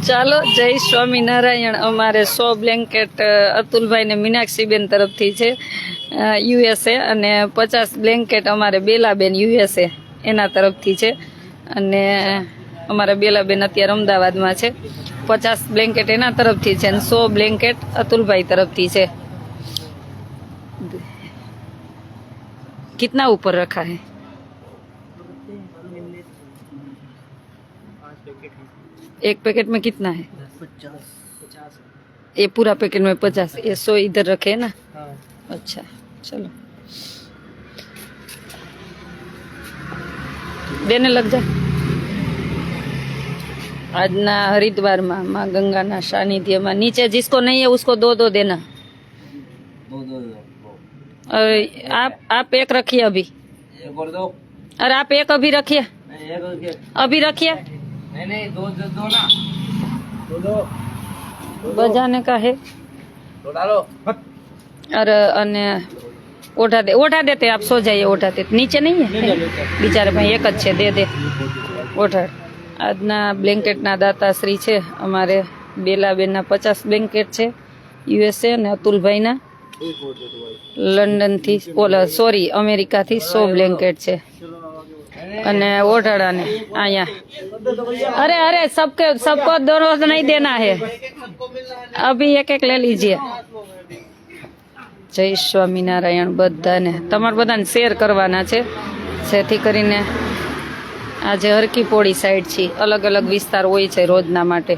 ચાલો, જય સ્વામિનારાયણ. અમારે 100 બ્લેન્કેટ અતુલભાઈ ને મીનાક્ષીબેન તરફથી છે યુએસએ, અને 50 બ્લેન્કેટ અમારે બેલાબેન યુએસએ એના તરફથી છે. અને અમારા બેલાબેન અત્યારે અમદાવાદમાં છે. 50 બ્લેન્કેટ એના તરફથી છે અને 100 બ્લેન્કેટ અતુલભાઈ તરફથી છે. कितना ऊपर रखा है? एक पैकेट में कितना है? 50। ये पूरा पैकेट में 50, ये 100 इधर रखे है ना? हाँ। अच्छा, चलो देने लग जा. आज ना हरिद्वार में माँ गंगा ना सानिध्य में नीचे जिसको नहीं है उसको दो देना. आप एक रखिए अभी. अरे आप एक अभी रखिए. अभी रखिए. नहीं दो ना. दो बजाने का है. दो डालो. अरे अने ओढ़ा देते. आप सो जाइए. ओढ़ा देते. नीचे नहीं है बिचारे भाई, एक अच्छे दे ओढ़ा. આજના બ્લેન્કેટના દાતાશ્રી છે અમારે બેલાબેનના 50 બ્લેન્કેટ છે યુએસએ, અને અતુલભાઈના લંડનથી સોરી અમેરિકાથી 100 બ્લેન્કેટ છે. અને ઓઢાડાને અહીંયા अरे सबको दोनों नहीं देना है, अभी एक ले लीजिए. જય સ્વામિનારાયણ. બધાને તમારે બધાને શેર કરવાના છે, જેથી કરીને આજે હરકી પોળી સાઈડ છે, અલગ અલગ વિસ્તાર હોય છે રોજના માટે.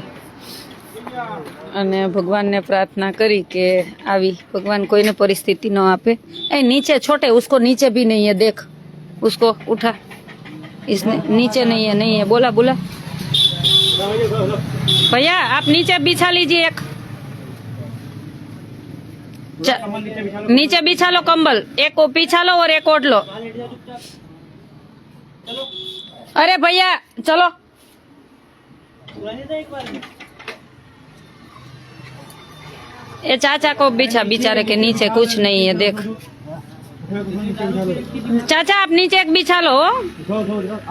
અને ભગવાનને પ્રાર્થના કરી કે આવી ભગવાન કોઈને પરિસ્થિતિ ન આપે. એ નીચે છોटे उसको नीचे भी नहीं है, देख उसको उठा. इसने नीचे नहीं है. बोला भैया आप नीचे बिछा लीजिए. एक नीचे बिछा लो कंबल, एक को बिछा लो और एक ओढ़ लो. अरे भैया चलो. ये चाचा को बिछा, बेचारे के नीचे कुछ नहीं है. देख चाचा आप नीचे एक बिछा लो.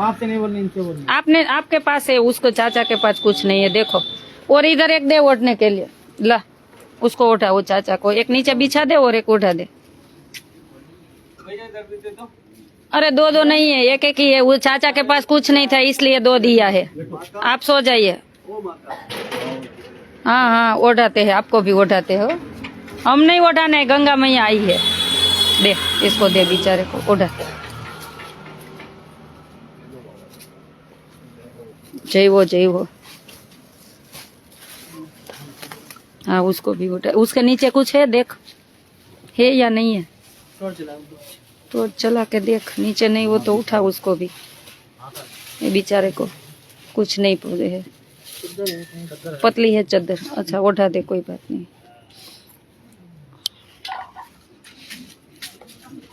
आपसे नहीं बोलना, इनसे बोलना. आपने आपके पास है, उसको चाचा के पास कुछ नहीं है. देखो, और इधर एक दे ओढ़ने के लिए. ला उसको उठा, वो चाचा को एक नीचे बिछा दे और एक उठा दे. अरे दो नहीं है, एक ही है. वो चाचा के पास कुछ नहीं था इसलिए 2 दिया है. आप सो जाइए. हाँ ओढ़ाते हैं, आपको भी ओढ़ाते हो. हम नहीं ओढ़ाने, गंगा मैया आई है. दे इसको, दे बेचारे को ओढ़ा. जय वो. हाँ उसको भी उठा. उसके नीचे कुछ है, देख है या नहीं है. तो चला के देख, नीचे नहीं वो तो उठा उसको भी. ये बेचारे को कुछ नहीं पूरे है, पतली है चद्दर. अच्छा उठा दे, कोई बात नहीं.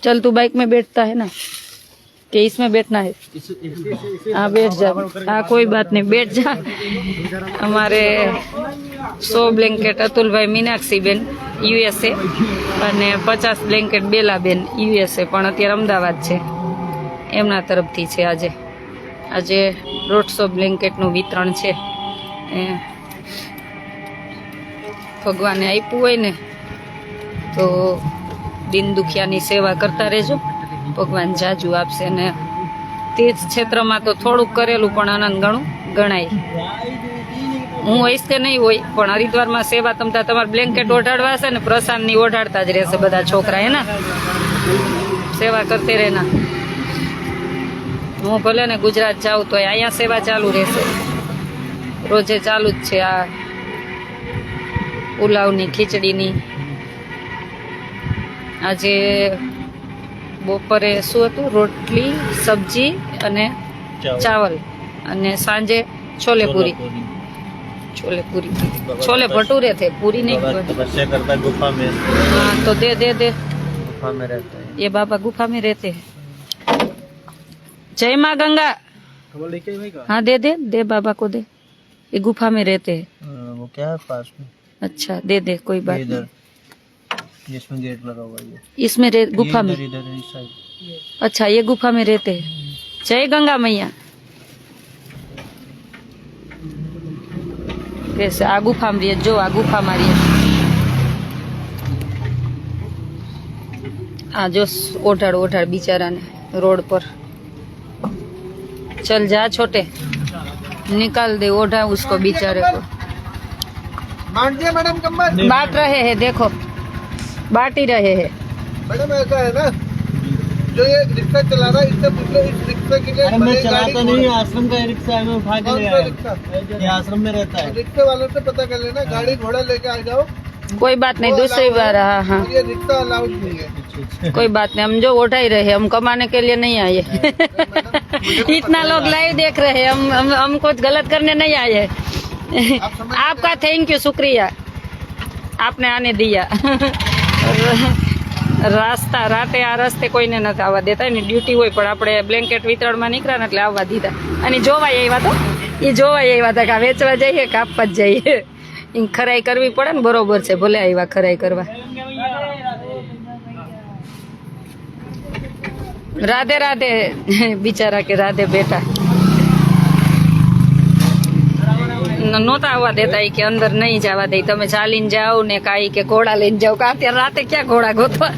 चल तू बाइक में बैठता है ना, कि इसमें बैठना है? हाँ बैठ जा. हाँ कोई बात नहीं, बैठ जा. हमारे 100 બ્લેન્કેટ અતુલભાઈ મીનાક્ષીબેન યુએસએ અને 50 બ્લેન્કેટ બેલાબેન યુએસએ, પણ અત્યારે અમદાવાદ છે, એમના તરફથી છે. આજે 150 બ્લેન્કેટનું વિતરણ છે. ભગવાને આપ્યું હોય ને તો દિન દુખિયાની સેવા કરતા રહેજો, ભગવાન જાજુ આપશે. ને તે જ ક્ષેત્રમાં તો થોડુંક કરેલું પણ આનંદ ઘણું ગણાય. હું હોઈશ કે નહીં હોય, પણ હરિદ્વારમાં સેવા તમતા તમારે બ્લેન્કેટ ઓઢાડવા હશે ને, પ્રસાદની ઓઢાડતા જ રહેશે બધા છોકરા. હે ને સેવા કરતે રહેના. હું ભલે ને ગુજરાત જાઉં તો અહીંયા સેવા ચાલુ રહેશે, રોજે ચાલુ જ છે. આ પુલાવની, ખીચડીની. આજે બપોરે શું હતું? રોટલી, સબ્જી અને ચાવલ, અને સાંજે છોલે પૂરી. छोले भटूरे थे, पूरी नहीं. तपस्या करता गुफा में. हाँ तो दे गुफा में रहते हैं ये बाबा, गुफा में रहते हैं. जय माँ गंगा. हाँ दे बाबा को दे. ये गुफा में रहते हैं. वो क्या है पास में? अच्छा दे कोई बात नहीं. इसमें गेट लगा हुआ है, इसमें गुफा में. अच्छा ये गुफा में रहते हैं. जय गंगा मैया. कैसे आ गुफा में रहिए, जो आ गुफा में रहिए। आ जो ओढ़ाड़ ओढ़ाड़ बिचारा ने रोड पर। चल जा छोटे, निकाल दे ओढ़ा उसको बेचारे को। मैडम कम्बल बांट रहे हैं, देखो बांट ही रहे हैं। मैडम ऐसा है ना, जो ये रिक्शा चला रहा है इससे पूछ लो, इस रिक्शा के लिए। मैं चलाता नहीं, आश्रम का रिक्शा है, मैं उठा के ले आया। ये आश्रम में रहता है। रिक्शे वालों से पता कर लेना, गाड़ी घोड़ा लेके आ जाओ। कोई बात नहीं, दूसरी बार। हाँ हाँ, ये रिक्शा अलाउड नहीं है। कोई बात नहीं, हम जो उठा ही रहे, हम कमाने के लिए नहीं आए। इतना लोग लाइव देख रहे हैं, हम कुछ गलत करने नहीं आए हैं। आपका थैंक यू, शुक्रिया, आपने आने दिया। रास्ता राते आ रस्ते કોઈને નથી આવવા દેતા, એની ડ્યુટી હોય, પણ આપણે બ્લેન્કેટ વિતરણમાં નીકળ્યા ને એટલે આવવા દીધા. અને જોવાય આવ્યા તો એ જોવાય આવ્યા હતા કે આ વેચવા જઈએ કે આપવા જ જઈએ. એ ખરાઈ કરવી પડે ને, બરોબર છે, ભલે આવ્યા ખરાઈ કરવા. રાધે રાધે બિચારા કે રાધે બેટા. નહોતા આવવા દેતા કે અંદર નહીં જવા દે, તમે ચાલીને જાઓ ને કાંઈ કે ઘોડા લઈને જાઓ. કે અત્યારે રાતે ક્યાં ઘોડા ગોતવા.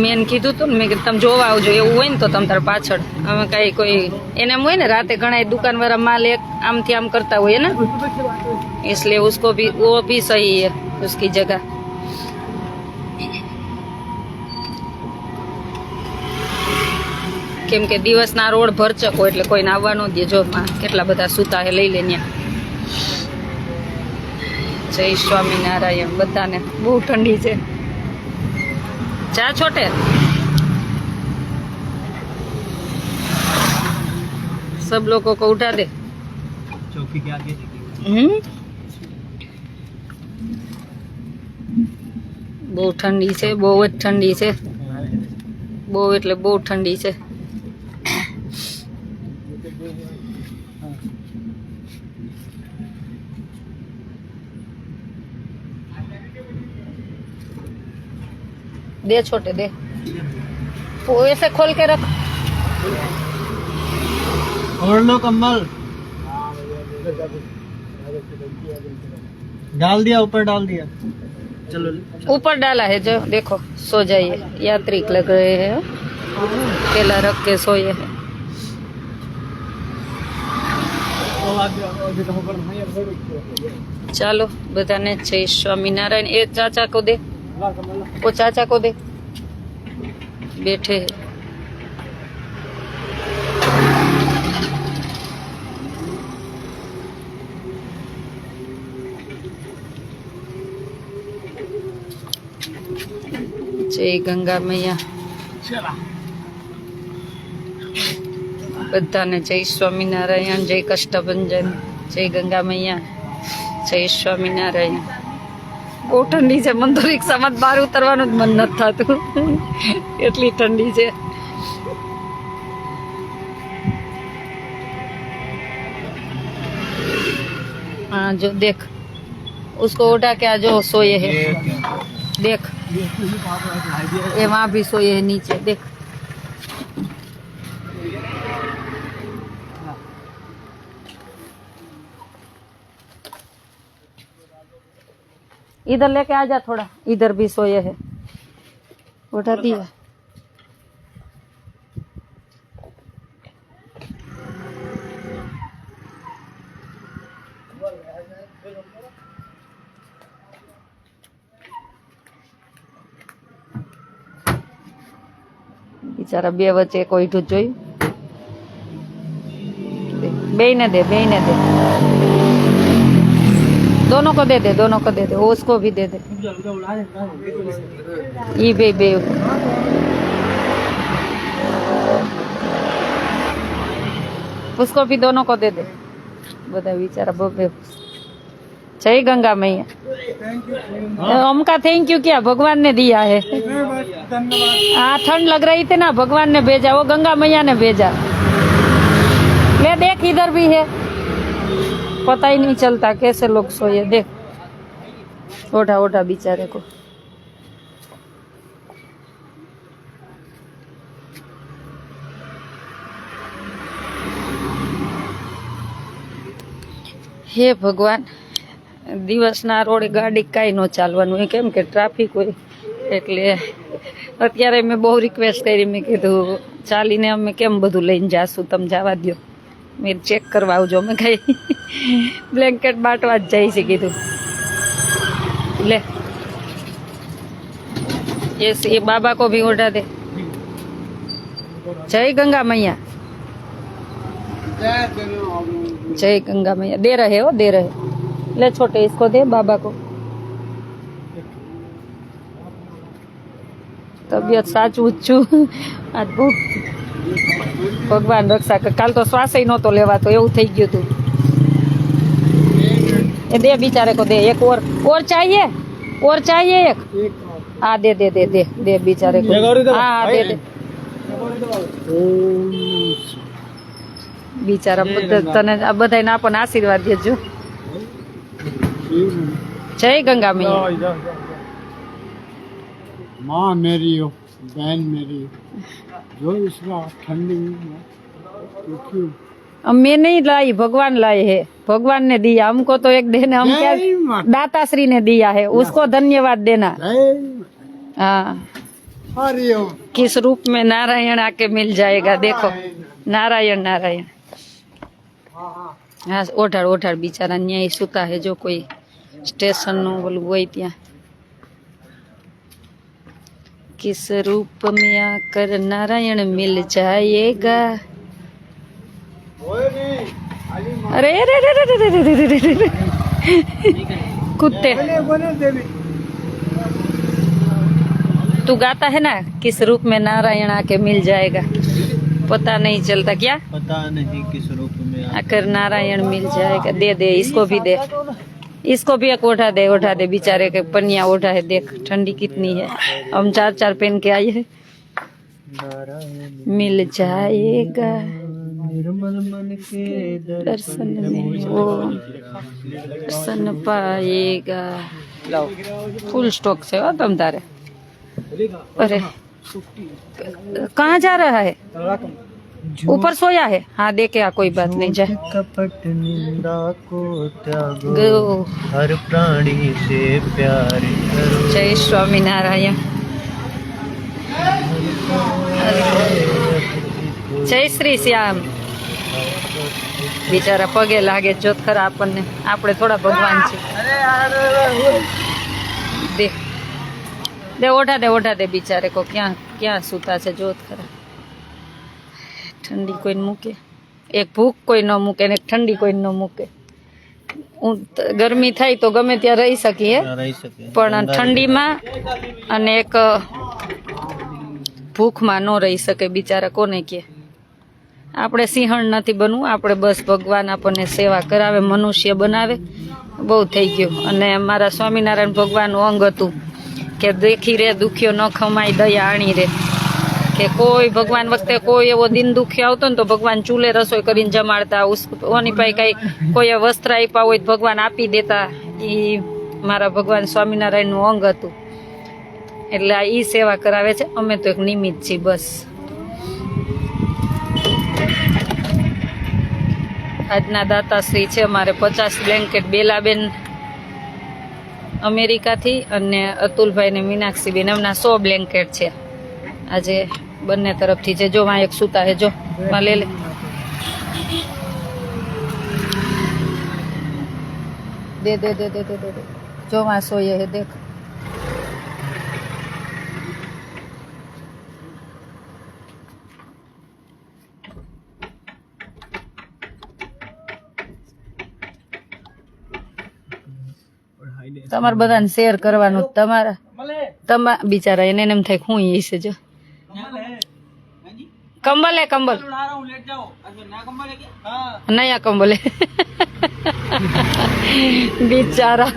મેં કીધું તું ને, મેં કીધું તમે જોવા આવજો, એવું હોય ને તો તમે તાર પાછળ. અમે કાંઈ કોઈ એને એમ હોય ને, રાતે ઘણા દુકાનવાળા માલ એક આમથી આમ કરતા હોય ને, इसलिए उसको भी वो भी सही है उसकी जगह. કેમ કે દિવસના રોડ ભરચક હોય એટલે કોઈને આવવા ન દે. જો કેટલા બધા સૂતા હે, લઈ લે ન્યા. જય સ્વામિનારાયણ બધાને. બહુ ઠંડી છે. ચા છોટે, सब लोगों को उठा दे। चौकी के आगे બહુ ઠંડી છે, બહુ જ ઠંડી છે, બહુ એટલે બહુ ઠંડી છે. दे छोटे दे, वो ऐसे खोल के रख. और लो कम्बल डाल दिया, ऊपर डाल दिया. चलो ऊपर डाला है जो, देखो सो जाइए. यात्रिक लग रहे हैं, केला रख के सोए हैं. ચાલો બધાને જય સ્વામિનારાયણ. એ ચાચા को दे, वो चाचा को दे, बैठे हैं. जय गंगा मैया. બધાને જય સ્વામિનારાયણ, જય કષ્ટભંજન, જય ગંગા મૈયા, જય સ્વામિનારાયણ. બહુ ઠંડી છે, મને તો રિક્ષામાં બહાર ઉતરવાનું જ મન નથી થતું, એટલી ઠંડી છે. हाँ जो देख, उसको उठा के जो सोए है, देख ये वहाँ भी सोए है नीचे, देख. इधर लेके आ जा थोड़ा, इधर भी सोए है, उठा दिया. बिचारा बे वच्चे कोई ठू जोયું, बेने दे, बेने दे, दोनों को दे दे, दोनों को दे दे, उसको भी दे दे. ये बे बे उसको भी दोनों को दे दे. બધા बिचारा बे. जय गंगा मैया. हमका थैंक यू क्या, भगवान ने दिया है. हाँ ठंड लग रही थी ना, भगवान ने भेजा, वो गंगा मैया ने भेजा. ले देख इधर भी है, पता ही नहीं चलता कैसे लोग सोए. देख ओढ़ा ओढ़ा बेचारे को. હે ભગવાન, દિવસના રોડે ગાડી કાંઈ ન ચાલવાનું, કેમ કે ટ્રાફિક હોય. એટલે અત્યારે મેં બહુ રિક્વેસ્ટ કરી, મેં કીધું ચાલીને અમે કેમ બધું લઈને જાશું, તમે જવા દો, મેં ચેક કરવા આવજો. મેં કઈ બ્લેન્કેટ બાંટવા જ જાય છે કીધું. ले ये बाबा को भी उठा दे। जय गंगा मैया, जय गंगा मैया। दे रहे हो, दे रहे। ले छोटे, इसको दे बाबा को। तबियत साचू छू आज बहुत भगवान रक्षा कर। काल तो श्वास ही नहोतो लेवातो, એવું થઈ ગયું હતું। ये दे बेचारे को, दे एक और चाहिए, और चाहिए एक। हाँ दे दे दे दे दे बेचारे को। हाँ दे दे बेचारा। तने आ बधाने आपने आशीर्वाद देजो। जय गंगा मैया। माँ मेरी हो, बहन मेरी हो, जो इसका ठंडी मैं नहीं लाई, भगवान लाए है, भगवान ने दिया हमको। तो एक देने हम क्या दाता श्री ने दिया है, उसको धन्यवाद देना। हाँ, किस रूप में नारायण आके मिल जाएगा, देखो नारायण नारायण। हाँ ओठाड़ ओठाड़ बिचारा न्याय सुता है, जो कोई स्टेशन नो बोलू वही त्या। किस रूप में आकर नारायण मिल जाएगा। अरे रे रे रे रे रे रे रे रे कुत्ते। तू गाता है ना, किस रूप में नारायण आके मिल जाएगा, पता नहीं चलता क्या, पता नहीं किस रूप में आकर नारायण मिल जाएगा। दे दे, इसको भी दे, इसको भी एक उठा दे, उठा दे बेचारे के पनिया उठा है। देख ठंडी कितनी है, हम 4-4 पहन के आए हैं। मिल जाएगा निर्मल मन के दर्शन में वो दर्शन पाएगा। फुल स्टॉक से हो तुम तारे। अरे कहाँ जा रहा है, ऊपर सोया है। हाँ देखे, कोई बात नहीं, जाए। कपट निंदा को त्यागो, गो हर प्राणी से प्यार करो। जय स्वामी नारायण। जय श्री श्याम। बिचारा पगे लागे जोत खरा आपने, आपणे थोड़ा भगवान छे। दे दे, ओढ़ा दे बिचारे को। क्या क्या सूता छे जोत खरा। ठंडी कोई न मूके, एक भूख कोई न मूके ने ठंडी कोई न मूके। गरमी थाय तो गमे त्यां रही सकीए, पण ठंडीमां अने एक भूखमां न रही सके बिचारा। कोने के આપણે સિંહણ નથી બનવું, આપણે બસ ભગવાન આપણને સેવા કરાવે, મનુષ્ય બનાવે, બહુ થઈ ગયું। અને મારા સ્વામિનારાયણ ભગવાનનું અંગ હતું કે દેખી રે દુખ્યો ન ખમાય દયા આણી રે, કે કોઈ ભગવાન વખતે કોઈ એવો દિન દુખ્યો આવતો ને તો ભગવાન ચૂલે રસોઈ કરીને જમાડતા, ઓની પાસે કઈ કોઈ વસ્ત્ર આપ્યા હોય તો ભગવાન આપી દેતા। એ મારા ભગવાન સ્વામિનારાયણનું અંગ હતું, એટલે આ ઈ સેવા કરાવે છે। અમે તો એક નિમિત્ત છીએ બસ। આજના દાતાશ્રી છે અમારે 50 બ્લેન્કેટ, બેલાબેન અમેરિકાથી અને અતુલભાઈ ને મીનાક્ષીબેન, એમના 100 બ્લેન્કેટ છે આજે બંને તરફથી છે। જો માં એક સૂતા હે, જો માં લે લે। दे दे दे दे दे दे, जो वहाँ सोए है देख। તમારે બધાને શેર કરવાનું, તમારા બિચારા એને એમ થાય હું એ છે। જો કંબલ હે, કંબલ નયા કંબલ હે બિચારા।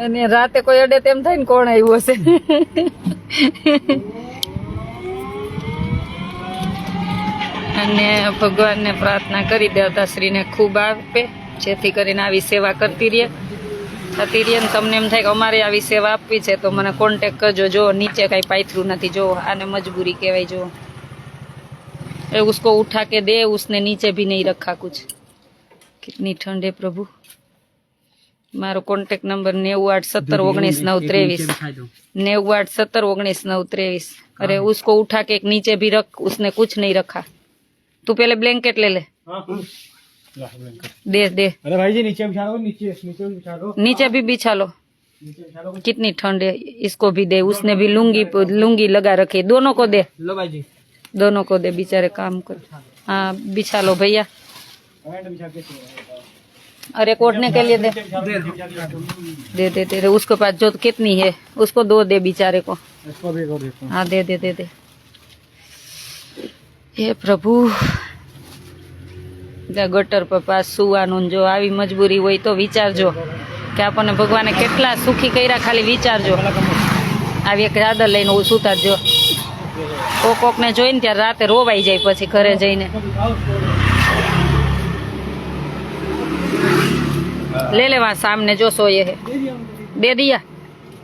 અને રાતે કોઈ અડે તેમ થાય ને કોણ આવ્યું હશે। અને ભગવાનને પ્રાર્થના કરી દેવતા શ્રીને ખૂબ આપે, જેથી કરીને આવી સેવા કરતી રહે, થતી રહે। તમને એમ થાય કે અમારે આવી સેવા આપવી છે તો મને કોન્ટેક કરજો। જો નીચે કાંઈ પાથરું નથી, જો આને મજબૂરી કહેવાય। જો उसको उठा के दे, उसने नीचे भी नहीं रखा कुछ। कितनी ठंड है प्रभु। मारो कॉन्टेक्ट नंबर 98171993 98171993। अरे उसको उठा के एक नीचे भी रख, उसने कुछ नहीं रखा। तू पहले ब्लैंकेट ले ले। दे दे। अरे भाई जी नीचे बिछा लो, नीचे बिछा लो, नीचे भी बिछा लो। कितनी ठंड है, इसको भी दे। उसने भी लुंगी लगा रखी, दोनों को दे। लो भाई जी, दोनों को दे, बेचारे काम कर। हाँ बिछा लो भैया। अरे कोटने के लिए दे दे दे दे, दे। उसके पास जो कितनी है उसको दो दे बेचारे को। हाँ दे दे दे दे। हे प्रभु, गटर पर पास सुવાનું, जो આવી મજબૂરી હોય તો વિચારજો કે આપણને ભગવાને કેટલા સુખી કર્યા, ખાલી વિચારજો। આવી એક ચાદર લઈને હું સુતા જો, કોકને જોઈને ત્યારે રાતે રોવાઈ જાય પછી ઘરે જઈને। ले ले वहाँ सामने जो सोए है। दे दिया?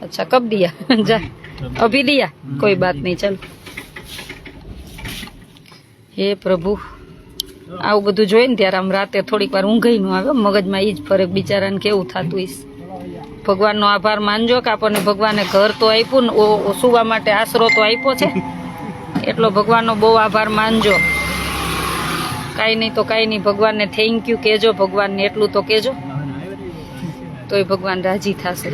अच्छा कब दिया? जा अभी दिया? कोई बात नहीं, चल। हे प्रभु, આવું બધું જોઈને ત્યારે આમ રાતે થોડીક વાર ઊંઘઈ ન આવે, મગજમાં ઈ જ ફરે બિચારાને કેવું થતું હશે। ભગવાનનો આભાર માનજો કે આપણને ભગવાને ઘર તો આપ્યું ને, સુવા માટે આશરો તો આપ્યો છે, એટલો ભગવાનનો બહુ આભાર માનજો। કાંઈ નહીં તો કાંઈ નહીં, ભગવાનને થેન્ક યુ કહેજો, ભગવાનને એટલું તો કહેજો, તોય ભગવાન રાજી થશે।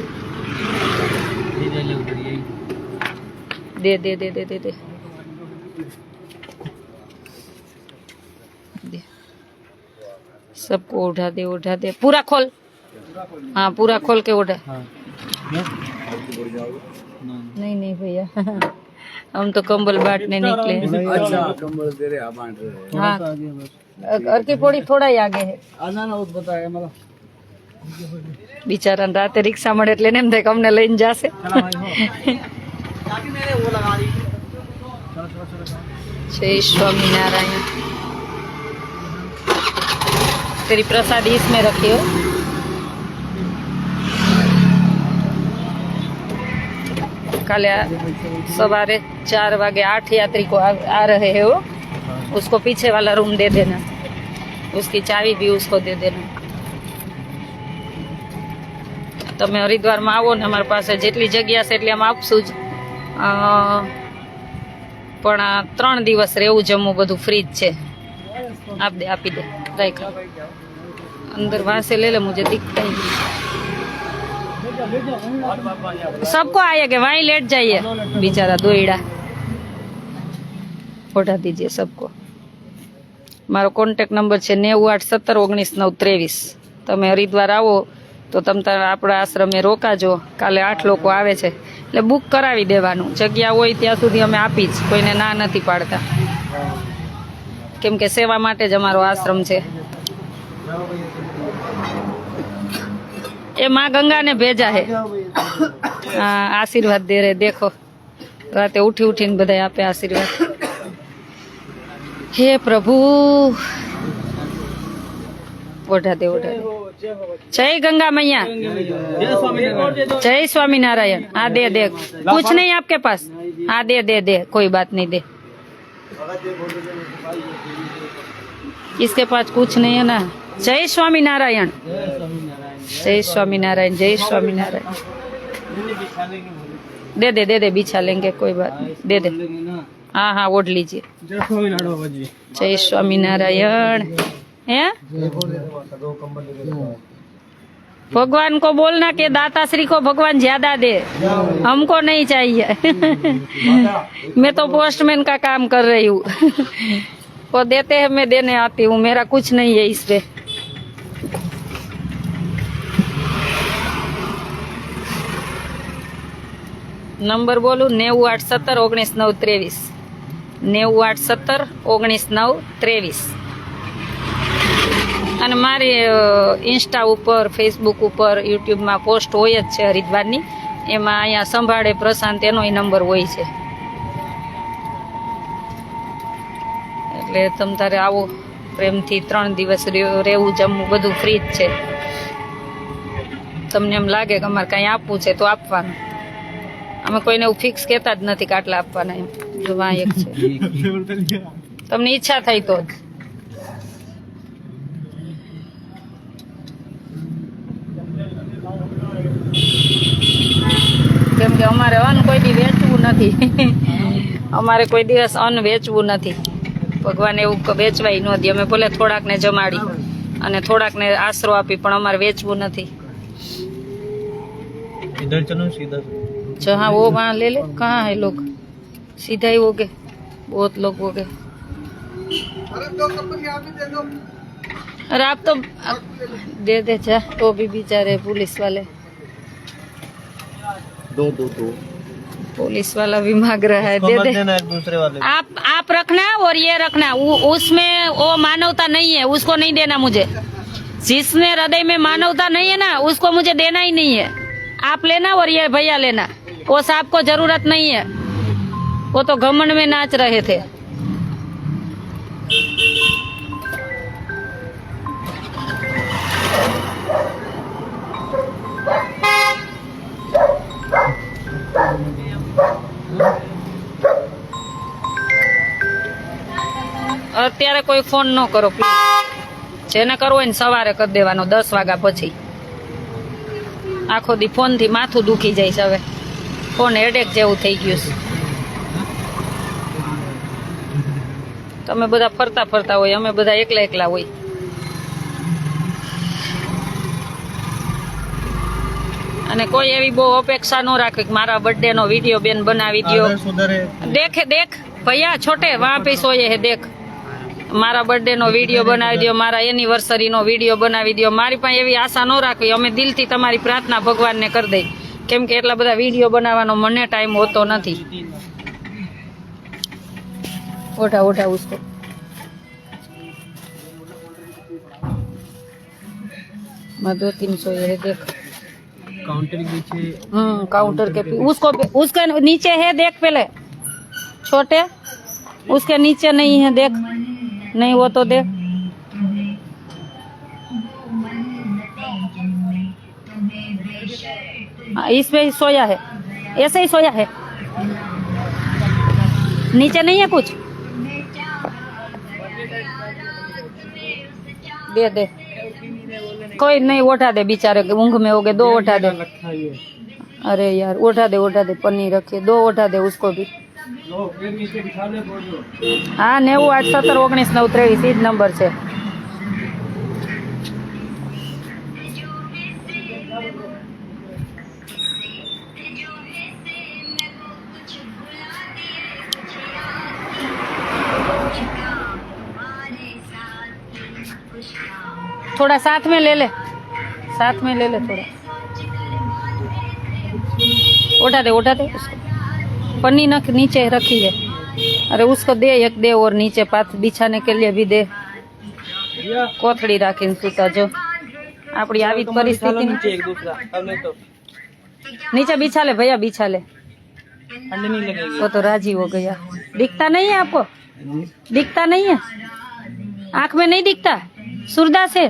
દે દે દે દે દે દે दे। सबको उठा दे, उठा दे। पूरा खोल। हाँ पूरा खोल के उठा। नहीं नहीं भैया, हम तो कंबल बांटने निकले। अच्छा कंबल दे रहे, आप बांट रहे। हाँ अर्की पोड़ी थोड़ा ही आगे है। बताया मतलब બિચારાને રાતે રિક્ષા મળે એટલે એમ થાય કે અમને લઈને જાશે। जय स्वामीनारायण। तेरी प्रसादी इसमें रखी हो। काले सवारे 4 वागे 8 यात्री को आ रहे हैं वो, उसको पीछे वाला रूम दे देना, उसकी चाबी भी उसको दे देना। તમે હરિદ્વારમાં આવો ને અમારી પાસે જેટલી જગ્યા છે એટલી આમ આપશું જ, પણ 3 દિવસ રહેવું જમવું બધું ફ્રી જ છે। આપી દે રાખ अंदर, वहां से ले ले, मुझे दिखता ही सबको आएगा, वहीं लेट जाइए बेचारा दोईड़ा। उठा दीजिए सबको। मारो कॉन्टेक्ट नंबर है 98171993। તમે હરિદ્વાર આવો તો તમ તારા આપણા આશ્રમે રોકાજો। કાલે 8 લોકો આવે છે એટલે બુક કરાવી દેવાનું, જગ્યા હોય ત્યાં સુધી અમે આપી જ, કોઈને ના નથી પાડતા, કેમ કે સેવા માટે જ અમારો આશ્રમ છે। એ माँ गंगा ने भेजा है। हाँ आशीर्वाद दे रहे, देखो राते उठी उठी ने बधाई आपे आशीर्वाद। हे प्रभु, उठा दे उठा दे। जय गंगा मैया, जय स्वामीनारायण। हाँ दे दे, कुछ नहीं आपके पास? हाँ दे दे दे, कोई बात नहीं, दे। इसके पास कुछ नहीं है ना। जय स्वामीनारायण, जय स्वामीनारायण, जय स्वामीनारायण। दे दे दे दे, बिछा लेंगे, कोई बात नहीं, दे दे। हाँ हाँ ओढ़ लीजिए। जय स्वामीनारायण। है भगवान को बोलना कि दाताश्री को भगवान ज्यादा दे, हमको नहीं चाहिए। मैं तो पोस्टमैन का काम कर रही हूँ। वो देते हैं, मैं देने आती हूँ, मेरा कुछ नहीं है इस पे। नंबर बोलू 98171993 98171993। અને મારી ઇન્સ્ટા ઉપર, ફેસબુક ઉપર, યુટ્યુબમાં પોસ્ટ હોય જ છે હરિદ્વારની, એમાં અહીંયા સંભાળે પ્રશાંત એનોય નંબર હોય છે, એટલે તમ તારે આવો પ્રેમથી 3 દિવસ રહેવું જમવું બધું ફ્રી જ છે। તમને એમ લાગે કે અમારે કાંઈ આપવું છે તો આપવાનું, અમે કોઈને એવું ફિક્સ કહેતા જ નથી કે આટલા આપવાના, એમ જો વાં એક છે, તમને ઈચ્છા થાય તો જ। કેમ કે અમારે અન્ન કોઈ દી વેચવું નથી. અમારે કોઈ દિવસ અન્ન વેચવું નથી. ભગવાન એવું વેચવાય ન દે. અમે ભલે થોડાકને જમાડી અને થોડાકને આશરો આપી, પણ અમારે વેચવું નથી. इधर चलो सीधा जहाँ वो वहाँ ले ले. कहाँ है लोग? सीधा ही हो गए, बहुत लोग हो गए. अरे 2 कप यहाँ भी दे दो. अरे आप तो दे दे जा. तो भी बेचारे पुलिस वाले, दो दो दो पुलिस वाला भी मांग रहा है. उसको दे मत दे. देना एक दूसरे वाले को। आप रखना और ये रखना. उसमें वो मानवता नहीं है, उसको नहीं देना मुझे. जिसमें हृदय में मानवता नहीं है ना, उसको मुझे देना ही नहीं है. आप लेना और ये भैया लेना. वो साहब को जरूरत नहीं है, वो तो घमंड में नाच रहे थे. અત્યારે કોઈ ફોન ન કરો પ્લીઝ. જેને કરવો હોય ને સવારે કરી દેવાનો 10 વાગ્યા પછી. આખો દી ફોન થી માથું દુખી જાય છે હવે. ફોન હેડેક જેવું થઈ ગયું છે. તમે બધા ફરતા ફરતા હોય, અમે બધા એકલા એકલા હોય. અને કોઈ એવી બહુ અપેક્ષા ન રાખે કે મારા બર્થડે નો વિડીયો બેન બનાવી દો. દેખ દેખ ભૈયા છોટે વહાં પે સોયે હે દેખ. મારા બર્થડે નો વિડીયો બનાવી દો, મારા એનિવર્સરી નો વિડીયો બનાવી દો. મારી પાસે એવી આશા ન રાખવી. અમે દિલથી તમારી પ્રાર્થના ભગવાનને કરી દઈ, કેમ કે એટલા બધા વિડીયો બનાવવાનો મને ટાઈમ હોતો નથી. ઉઠા ઉઠા ઉસકો. मैं 2-300 ये देख. काउंटर के पीछे काउंटर के उसको उसके नीचे है देख. पहले छोटे उसके नीचे नहीं है देख. नहीं वो तो देख. इसमें ही सोया है, ऐसे ही सोया है. नीचे नहीं है कुछ. दे दे. कोई नहीं उठा दे बेचारे, ऊँघ में हो गए. 2 उठा दे. अरे यार उठा दे पन्नी रखिए. 2 उठा दे उसको भी. हाँ 98 17 19 9 23 ईज नंबर છે. थोड़ा साथ में ले ले, साथ में ले ले थोड़ा. उठा दे उसको. पन्नी नख नीचे रखी है. अरे उसको दे एक दे और नीचे पाथ बिछाने के लिए भी दे. कोथड़ी રાખીને સૂતા જો. આપણી આવી પરિસ્થિતિ नीचे बिछा ले भैया, बिछा ले. वो तो राजी हो गया. दिखता नहीं है आपको? दिखता नहीं है? आंख में नहीं दिखता? सूरदास है?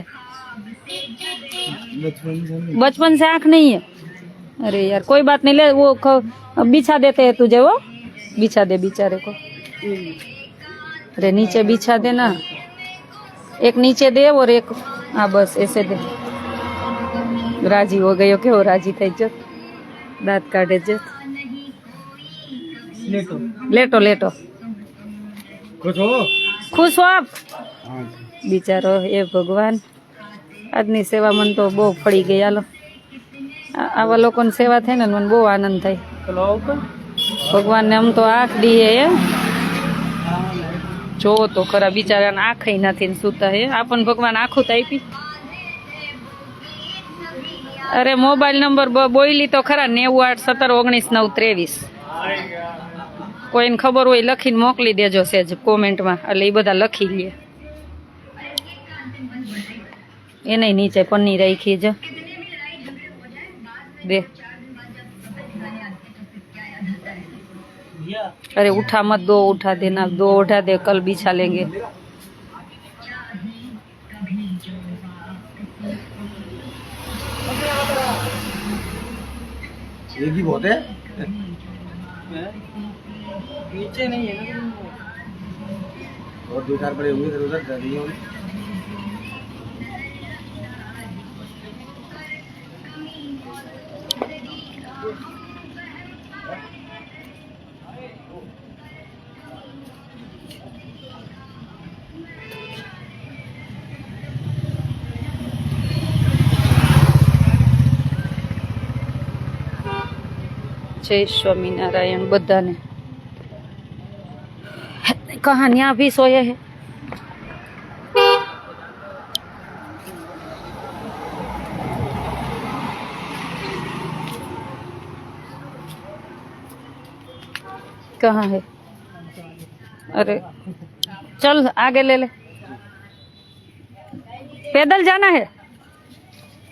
बचपन से आंख नहीं है? अरे यार कोई बात नहीं. ले वो बिछा देते हैं तुझे. वो बिछा दे बेचारे को. अरे नीचे बिछा देना. एक नीचे दे और एक. हाँ बस ऐसे दे. राजी हो गयो. केવો राजी થઈ જો. दांत काढे जो. लेटो लेटो. खुश हो आप? बिचारो ए भगवान. આજની સેવા મન તો બહુ ફળી ગઈ. હાલો આવા લોકોની સેવા થાય ને મને બહુ આનંદ થાય. ભગવાનને આમ તો આંખ દીએ હે. જોવો તો ખરા બિચારાને આંખ નથી ને સૂતા હે. આપણને ભગવાન આંખું તો આપી. અરે મોબાઈલ નંબર બોલી તો ખરા 98 17 19 9 23. કોઈને ખબર હોય લખીને મોકલી દેજો સેજ કોમેન્ટમાં, એટલે એ બધા લખી લે. એને નીચે પન્ની રાખી જ दे। अरे उठा मत, दो उठा देना, दो उठा दे, कल बिछा लेंगे। एक ही बहुत है, नीचे नहीं है ना, और दो चार बड़े होंगे इधर उधर नहीं होंगे। जय स्वामीनारायण बधाने। कहाँ यहाँ भी सोए है। कहाँ है? अरे चल आगे ले ले। पैदल जाना है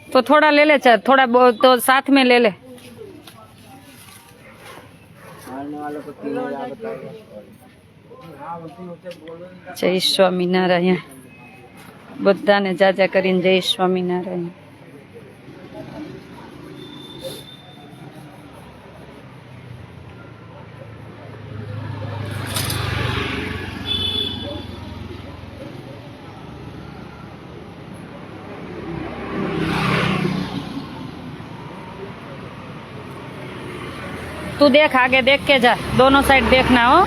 तो थोड़ा ले ले, चल थोड़ा बहुत तो साथ में ले ले। जय स्वामीनारायण बधाने जाजा करीने जय स्वामीनारायण। तू देख आगे देख के जा, दोनों साइड देखना हो।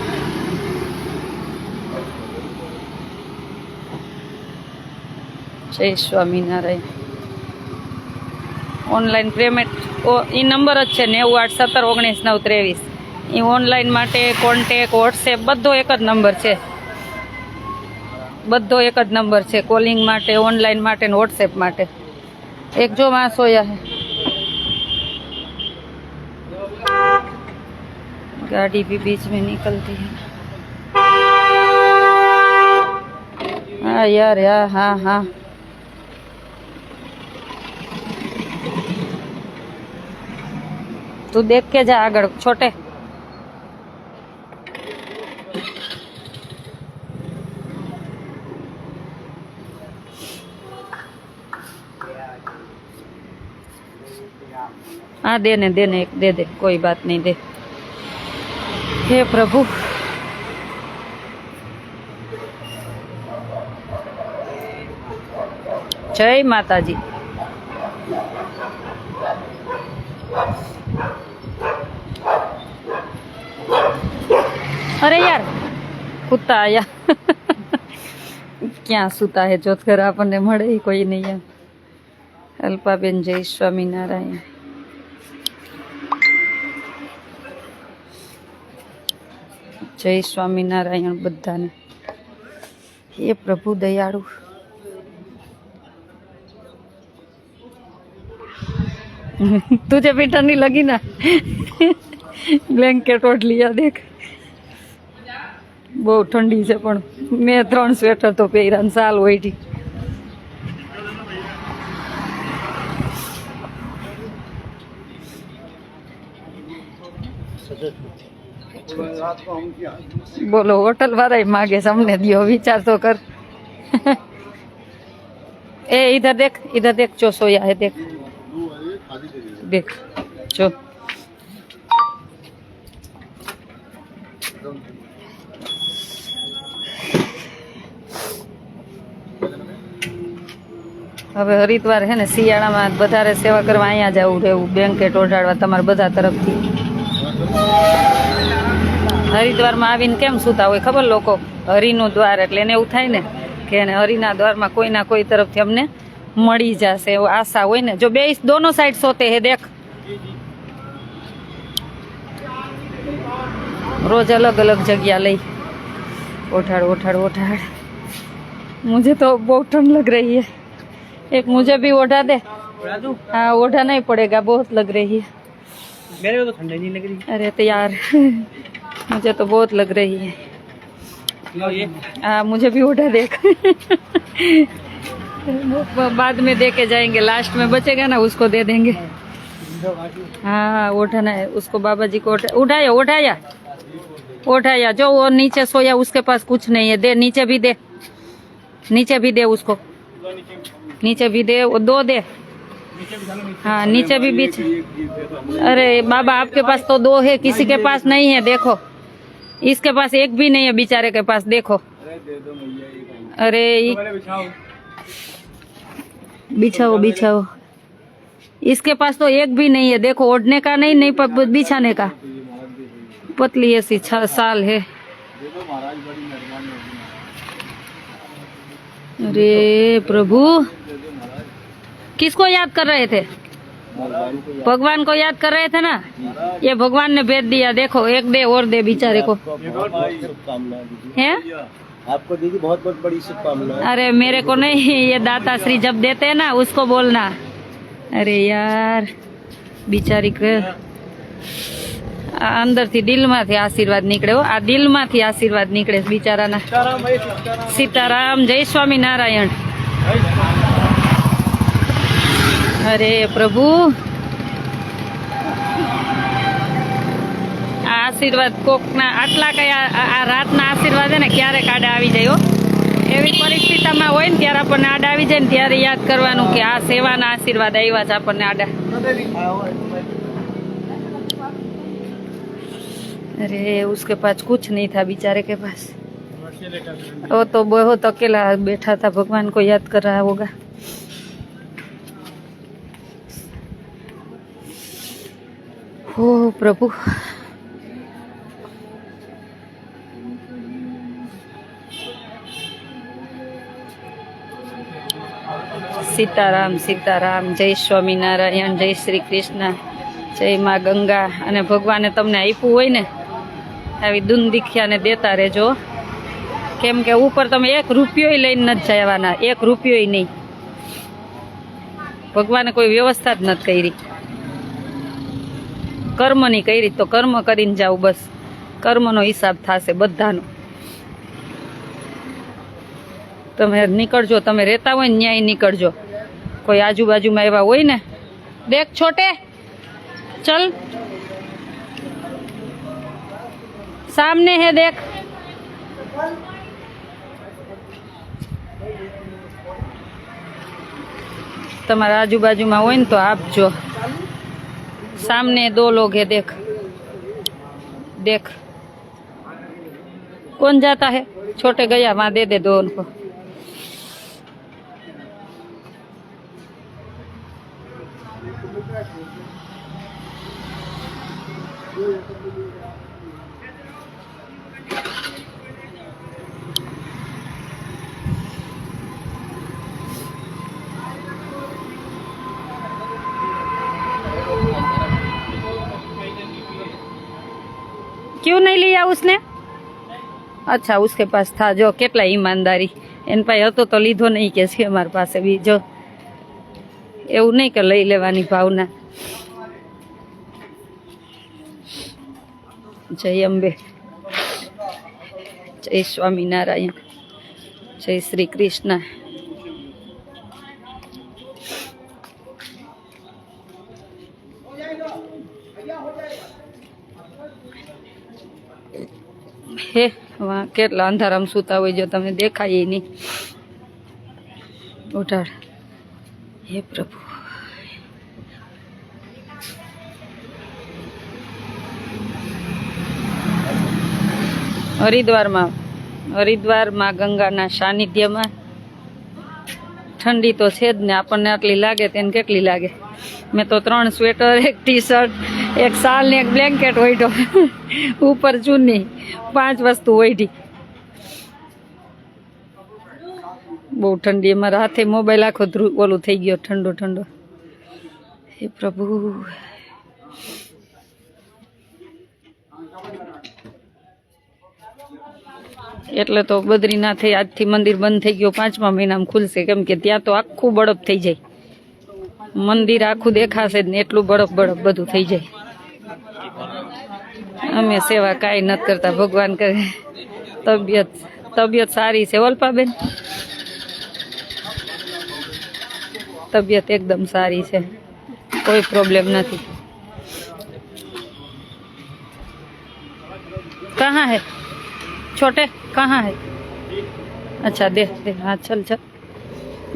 जय स्वामीनारायण। ऑनलाइन पेमेंट ई नंबर ज छे 98171993। ई ऑनलाइन माटे कॉन्टेक्ट व्हाट्सएप बधो एक ज नंबर छे, बधो एक ज नंबर छे। कॉलिंग माटे, ऑनलाइन माटे ने व्हाट्सएप माटे। एक जो वहां सोया है, गाड़ी भी बीच में निकलती है। हाँ यार यार, हाँ हाँ तू देख के जा आगे छोटे। हाँ देने देने एक दे दे, कोई बात नहीं, दे। हे प्रभु, जय माता जी। अरे यार कुत्ता आया। क्या सूता है जोतकर आपने मळे ही कोई नहीं है। अल्पाबेन जय स्वामीनारायण। जय स्वामीनारायण बधाने। हे प्रभु दयाळु। तुझे भी ठंडी लगी ना? ब्लैंकेट ओढ़ लिया देख। बहुत ठंडी है पण मैं 3 स्वेटर तो पहरा ने साल ओढ़ी। बोलो होटल वाला ही मांगे हमने दियो, विचार तो कर। ए इधर देख, इधर देख, जो सोया है देख, देख जो। હવે હરિદ્વાર હે ને શિયાળામાં વધારે સેવા કરવા અહીંયા જવું રહેવું, બ્લેન્કેટ ઓઢાડવા તમારે બધા તરફથી। હરિદ્વારમાં આવીને કેમ સૂતા હોય ખબર લોકો? હરિનું દ્વાર એટલે એને એવું થાય ને કે એને હરિના દ્વારમાં કોઈ ના કોઈ તરફથી અમને મળી જશે, એવું આશા હોય ને। જો બે दोनों साइड सोते है देख, रोज अलग अलग जगह लई ओठाड़ ओठाड़ ओठाड़। मुझे तो बहुत ठंड लग रही है, एक मुझे भी ओढ़ा दे। हाँ ओढ़ा नहीं पड़ेगा, बहुत लग रही है। मेरे को तो ठंडी नहीं लग रही। अरे तो यार मुझे तो बहुत लग रही है। हाँ मुझे भी ओढ़ा देख। बाद में दे के जाएंगे, लास्ट में बचेगा ना उसको दे देंगे। हाँ उठाना है उसको, बाबा जी को उठाया उठाया उठाया। जो वो नीचे सोया उसके पास कुछ नहीं है, दे नीचे भी दे, नीचे भी दे उसको, नीचे भी दे, वो 2 दे। हाँ नीचे भी बीच। अरे बाबा आपके पास तो 2 है, किसी के पास नहीं है, देखो इसके पास एक भी नहीं है बेचारे के पास, देखो। अरे बिछाओ बिछाओ, इसके पास तो एक भी नहीं है, देखो ओढ़ने का नहीं, नहीं बिछाने का। पतली ऐसी साल है। अरे प्रभु, किसको याद कर रहे थे? भगवान को याद भगवान को याद कर रहे थे ना, ये भगवान ने भेज दिया। देखो एक दे और दे बेचारे को, बहुत शुभकामनाएं दीदी। है। आपको दीदी बहुत बहुत बड़ी शुभकामनाएं। अरे मेरे को नहीं, ये दाता श्री जब देते हैं ना उसको बोलना। अरे यार बिचारी के अंदर थी दिल में आशीर्वाद निकले हो, आ दिल में आशीर्वाद निकले बिचारा ना। सीताराम, जय स्वामी नारायण। अरे प्रभु आशीर्वाद कोकना आटला कई आ रातना आशीर्वाद है ने क्यारेक आडा आवी जाय हो। एवी परिस्थितिमां होय ने त्यारे आपणे आडा आवी जाय ने त्यारे याद करवानुं के आ सेवाना आशीर्वाद आव्या छे आपणे आडा। अरे उसके पास कुछ नहीं था बेचारे के पास, वो तो बहुत अकेला बैठा था, भगवान को याद कर रहा होगा। ओ प्रभु, सीताराम सीताराम, जय स्वामीनारायण, जय श्री कृष्ण, जय माँ गंगा। अने भगवाने तमने आप्युं होय ने આવી દૂન દીખ્યાને દેતા રહેજો, કેમ કે ઉપર તમે 1 રૂપિયોય લઈને નથી જવાના, 1 રૂપિયોય નહીં। ભગવાને કોઈ વ્યવસ્થા જ નથી કરી, કર્મની કરી, તો કર્મ કરીને જાવ બસ, કર્મનો હિસાબ થશે બધાનો। તમે નીકળજો, તમે રહેતા હોય ને ન્યાય નીકળજો, કોઈ આજુબાજુમાં એવા હોય ને। દેખ છોટે चल, सामने है देख। तुम्हारा आजू बाजू में हो तो आप जो सामने 2 लोग है, देख देख कौन जाता है। छोटे गया वहां दे दे 2 उनको। क्यों नहीं लिया उसने? अच्छा उसके पास था, जो केटला ईमानदारी, एन पास हतो तो लीधो नहीं के छे मार पासे बी, जो एवं नहीं के लई लेवानी भावना। जय अंबे, जय स्वामी नारायण, जय श्री कृष्ण। हे वहाँ केटला अंधाराम सूता हो जो तमने देखाय नहीं। उठाड़, हे प्रभु। हरिद्वार में गंगा सानिध्य में ठंडी तो छे ज ने, आपने आटली लागे तेने केटली लागे। मैं तो 3 स्वेटर, 1 टी-शर्ट, 1 शाल ने 1 ब्लेंकेट ओढ़्यो, ऊपर चुन्नी, 5 वस्तु ओढ़ी। बहुत ठंडी, मारा हाथे मोबाइल आखो ओलू थई गयो ठंडो ठंडो। हे प्रभु। એટલે તો બદ્રીનાથ આજથી મંદિર બંધ થઈ ગયો, 5મા મહિનામાં ખુલશે, કેમ કે ત્યાં તો આખું બરફ થઈ જાય, મંદિર આખું દેખાશે જ ને એટલું બરફ બરફ બધું થઈ જાય। અમે સેવા કાંઈ નથી કરતા, ભગવાન કરે। તબિયત સારી છે ઓલ્પાબેન, તબિયત એકદમ સારી છે, કોઈ પ્રોબ્લેમ નથી। कहाँ है छोटे, कहाँ है? अच्छा देख देख, हाँ चल चल।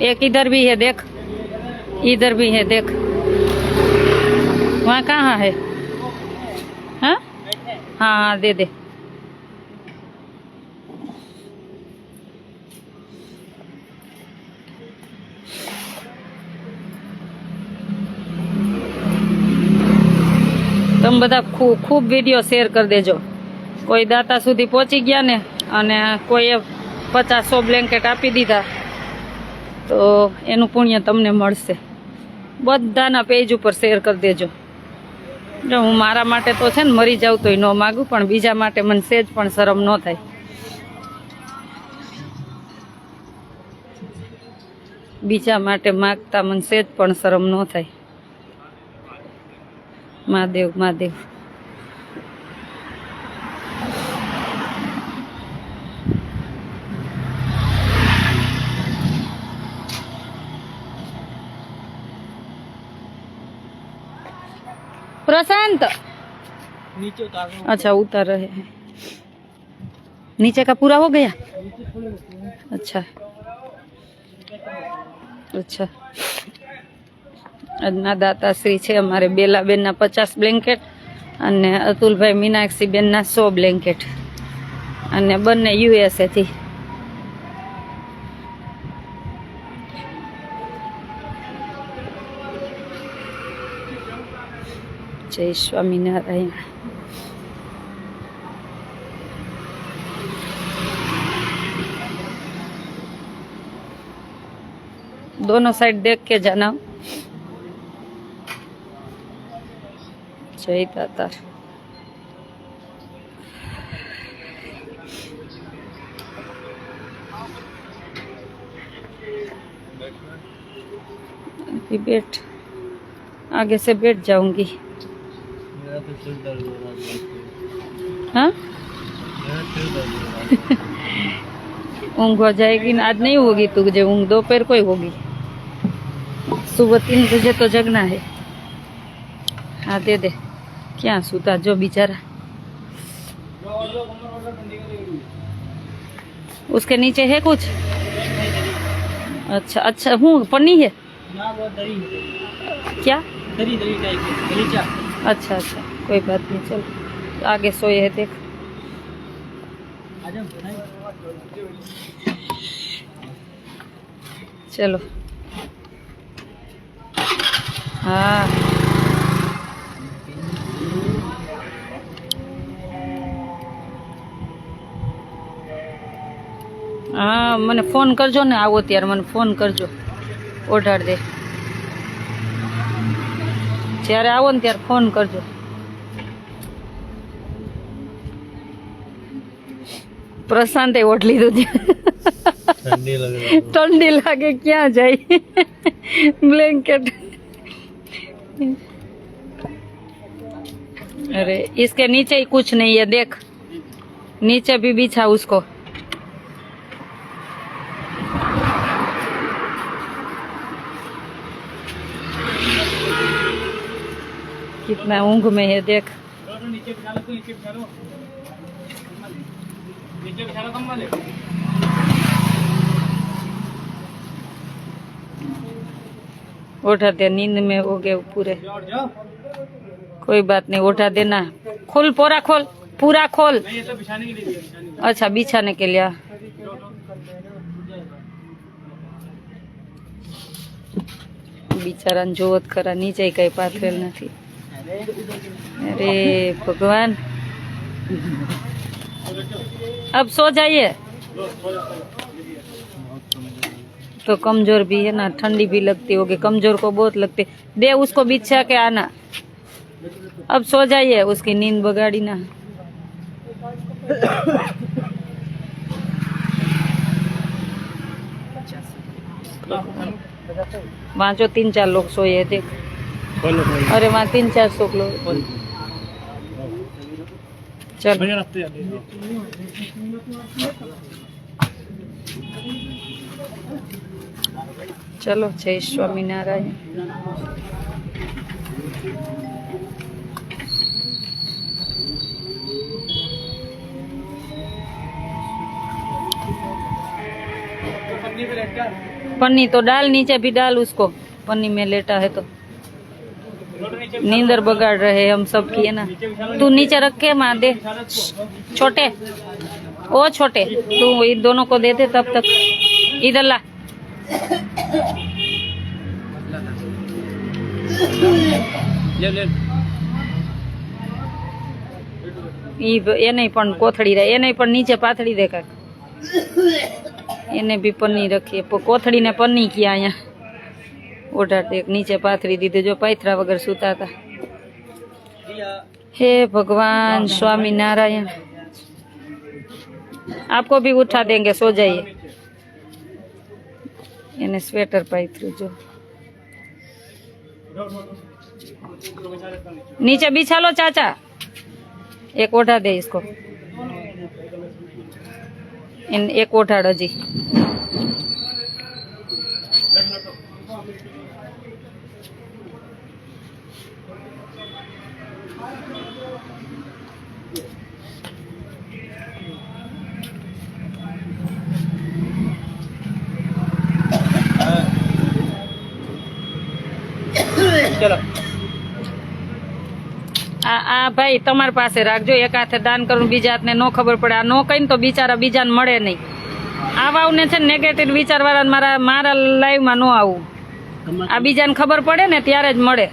एक इधर भी है देख, इधर भी है देख। वहाँ कहाँ है? हाँ हाँ दे दे। तुम बता खूब वीडियो शेर कर देजो। कोई दाता सुधी पहुंची गया ने अने कोई 50-100 ब्लेंकेट आपी दीधा तो एनु पुण्य तमने मळशे। બધાના પેજ ઉપર શેર કરી દેજો. જો હું મારા માટે તો છે ને મરી જાઉં તોય ન માગું, પણ બીજા માટે મને સેજ પણ શરમ ન થાય. બીજા માટે માગતા મને સેજ પણ શરમ ન થાય. મહાદેવ મહાદેવ. प्रशांत नीचे उतार अच्छा उतर रहे हैं. नीचे का पूरा हो गया. अच्छा अच्छा. આજના દાતાશ્રી છે અમારે બેલાબેનના 50 બ્લેન્કેટ અને અતુલભાઈ મીનાક્ષીબેનના 100 બ્લેન્કેટ અને બંને USA થી. जय स्वामीनारायण. दोनों साइड देख के जाना. जय दाता. अभी बैठ, आगे से बैठ जाऊंगी. मेरा तो सिर दर्द हो रहा है. हाँ मेरा सिर दर्द हो रहा है. ऊँघ हो जाएगी ना. आज नहीं होगी तुझे ऊँघ, दोपहर को ही होगी. सुबह 3 बजे तो जगना है. हाँ दे दे. क्या सूता जो बेचारा. उसके नीचे है कुछ. अच्छा अच्छा. हूँ पन्नी है ना वो दरी. क्या. दरी दरी टाइप की गलीचा. अच्छा अच्छा कोई बात नहीं. चल आगे सोए है देख. चलो. हाँ हाँ મને ફોન કરજો ને આવો ત્યારે મને ફોન કરજો. ઓઢાડ દે. જ્યારે આવો ને ત્યારે ફોન કરજો. પ્રશાંતે ઓઢ લીધું. ठंडी लग रही है. ठंडी लागे क्या जाए. ब्लैंकेट. अरे इसके नीचे ही कुछ नहीं है देख. नीचे भी बिछा उसको. कितना ऊंघ में है देख. नीचे बिछा लो. नीचे बिछा लो. नीचे बिछा लो कंबल. उठा दे. नींद में हो गए पूरे. जाओ. कोई बात नहीं उठा देना. खोल पूरा खोल. पूरा खोल. नहीं ये तो बिछाने के लिए. अच्छा बिछाने के लिए. બિચારાને જોત ખરા નીચે કઈ પાથરેલ નથી. अरे भगवान. अब सो जाइए. तो कमजोर भी है ना. ठंडी भी लगती होगी. कमजोर को बहुत लगती. दे उसको बिछा के आना. अब सो जाइए. उसकी नींद बगाड़ी ना. वहाँ जो 3-4 लोग सोए हैं देख. अरे वहाँ 300-400 लोग. चल चलो. जय स्वामीनारायण. पन्नी तो डाल. नीचे भी डाल उसको. पन्नी में लेटा है तो नींदर बगाड़ रहे हम सब की है ना. तू नीचे रख के मार दे. छोटे ओ छोटे तू इन दोनों को दे दे. तब तक इधर ला. ये नहीं पण कोथड़ी रहे. ये नहीं पण नीचे पाथड़ी देखा. એને બી પન્ની રખીએ. કોથળી ને પન્ની ક્યાં અહીંયા. ઓઢાડ દે નીચે પાથરી દીધું જો પાથરા વગર સૂતા હતા हे भगवान स्वामी नारायण आपको भी उठा देंगे सो जाइए इन्हें स्वेटर पाथरू जो नीचे बिछा लो चाचा एक ओढ़ा दे इसको एक ओढ़ाड़ जी चलो આ ભાઈ તમારી પાસે રાખજો એક હાથે દાન કરું બીજા હાથને નો ખબર પડે આ નો કઈ તો બિચારા બીજાને મળે નહીં આવાને છે નેગેટિવ વિચાર વાળા મારા લાઈવ માં નો આવું આ બીજાને ખબર પડે ને ત્યારે જ મળે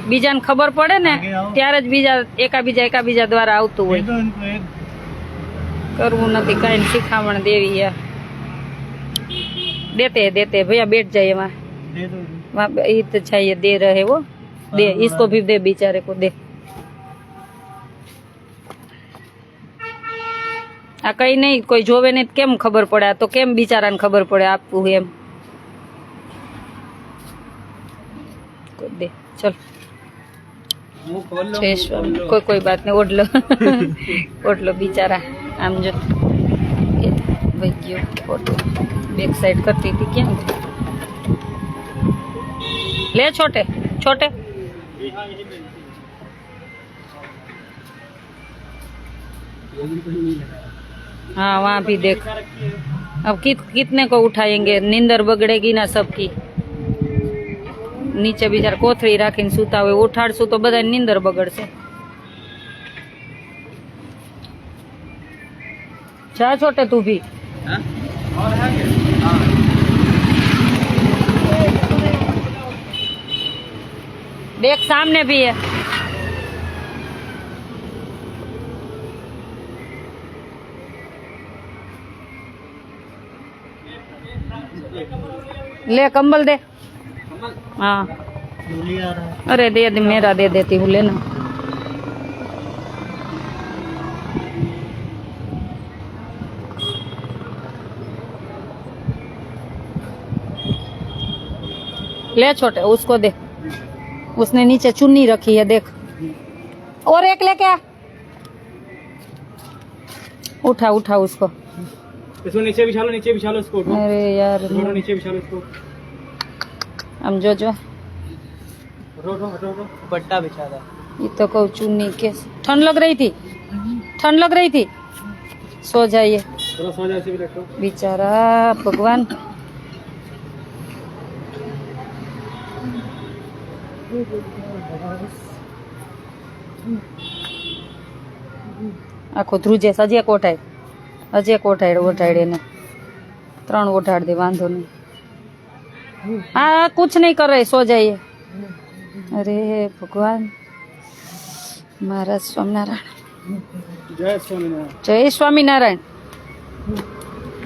બીજાને ખબર પડે ને ત્યારે જ બીજા એકાબીજા દ્વારા આવતું હોય કરવું નથી કઈ શીખામણ દેવી યાર देते भैया बैठ जाइए वहाँ ईद चाहिए दे रहे वो दे इसको भी दे बेचारे को दे आ कई नहीं कोई जोवे नहीं केम खबर पड़े तो केम बिचारा ने खबर पड़े आपको एम दे चल कोई बात नहीं ओढ़ लो बेचारा आम जो भाई क्यों फोटो बैक साइड करती थी क्या ले छोटे छोटे हाँ वहाँ भी देख अब कितने को उठाएंगे नींदर बगड़ेगी ना सबकी नीचे बिचार कोथड़ी राखीने सूता हुए उठाड़शु तो बधा नींदर बगड़शे जा छोटे तू भी देख सामने भी है ले कंबल दे हाँ अरे दे मेरा दे देती हूँ लेना ले छोटे उसको दे उसने नीचे चुन्नी रखी है देख और एक लेके आ उठा उठा उसको नीचे बिछा लो उसको अरे यार नीचे बिछा लो उसको हम जो पट्टा बिछा था ये तो कहूँ चुन्नी के ठंड लग रही थी सो जाइए थोड़ा सो जाए भी रखो बेचारा भगवान આખો ધ્રુજે હજી એક ઓઢાડ એને 3 ઓઢાડ દે વાંધો નહીં हाँ कुछ नहीं कर रहे सो जाइए अरे भगवान महाराज स्वामीनारायण जय स्वामीनारायण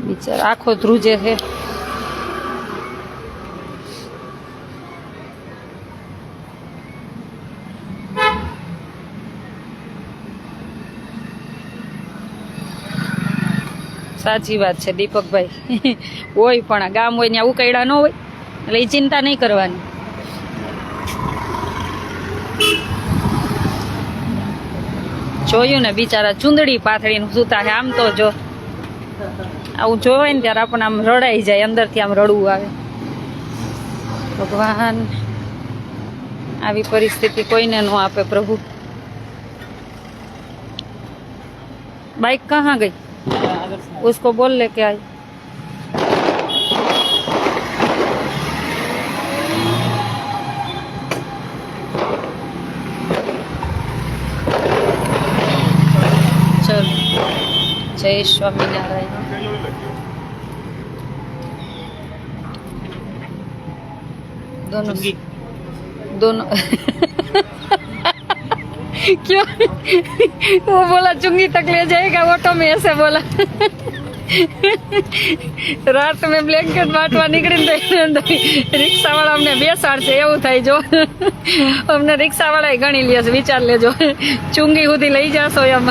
बिचारा आखो ध्रुजे है साची बात है दीपक भाई होय पण गाम होय न्या उकैड़ा न होय એટલે એ ચિંતા નહીં કરવાની જોયું ને બિચારા ચુંદડી પાથરીને સૂતા છે આમ તો જો આવું જોવાય ને ત્યારે આપણને આમ રડાઈ જાય અંદરથી આમ રડવું આવે ભગવાન આવી પરિસ્થિતિ કોઈને ન આપે પ્રભુ बाइक कहाँ गई उसको बोल लेके आई चल जय स्वामीनारायण दोनों क्यों वो बोला चुंगी तक ले जाएगा ऑटो में ऐसे बोला રાત મેં બ્લેન્કેટ બાંટવા નીકળીને રિક્ષા વાળા અમને બેસાડશે એવું થાય જો. અમને રિક્ષા વાળા ગણી લે છે, વિચાર લેજો. ચુંગી સુધી લઈ જાશો એમ.